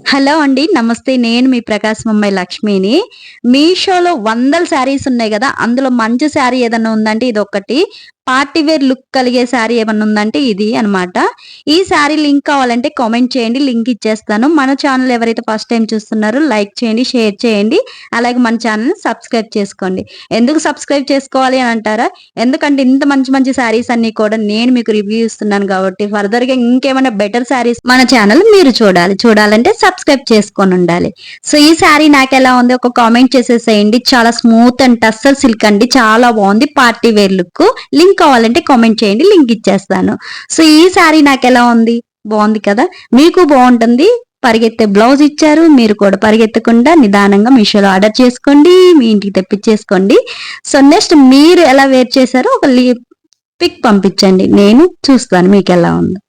Hello అండి. నమస్తే. నేను మీ ప్రకాశం అమ్మాయి లక్ష్మిని. మీషోలో వందల శారీస్ ఉన్నాయి గదా! అందులో మంచి శారీ ఏదన్నా ఉందంటే ఇదొక్కటి. పార్టీ వేర్ లుక్ కలిగే శారీ ఏమన్నా ఉందంటే ఇది అనమాట. ఈ శారీ లింక్ కావాలంటే కామెంట్ చేయండి. లింక్ ఇచ్చేస్తాను. మన ఛానల్ ఎవరైతే ఫస్ట్ టైమ్ చూస్తున్నారో లైక్ చేయండి, షేర్ చేయండి. అలాగే మన ఛానల్‌ని సబ్స్క్రైబ్ చేసుకోండి. ఎందుకు సబ్స్క్రైబ్ చేసుకోవాలి అని అంటారా? ఎందుకంటే ఇంత మంచి మంచి శారీస్ అన్నీ కూడా నేను మీకు రివ్యూ ఇస్తున్నాను కాబట్టి ఫర్దర్‌గా ఇంకేమైనా బెటర్ శారీస్ మన ఛానల్ మీరు చూడాలి. చూడాలంటే సబ్స్క్రైబ్ చేసుకొనుండాలి. సో, ఈ శారీ నాకెలా ఉంది ఒక కామెంట్ చేసేసేయండి. చాలా స్మూత్ అండ్ టస్సర్ సిల్క్ అండి. చాలా బావుంది. Party wear look. లింక్ కావాలంటే కామెంట్ చేయండి. లింక్ ఇచ్చేస్తాను. సో, ఈ శారీ నాకెలా ఉంది? బావుంది కదా! మీకు బావుంటుంది. పరిగెత్తే బ్లౌజ్ ఇచ్చారు. మీరు కూడా పరిగెత్తకుండా నిదానంగా మీషోలో ఆర్డర్ చేసుకోండి. మీ ఇంటికి తెప్పించేసుకోండి. సో, నెక్స్ట్ మీరు ఎలా వేర్ చేశారో ఒక పిక్ పంపించండి. నేను చూస్తాను మీకెలా ఉందో.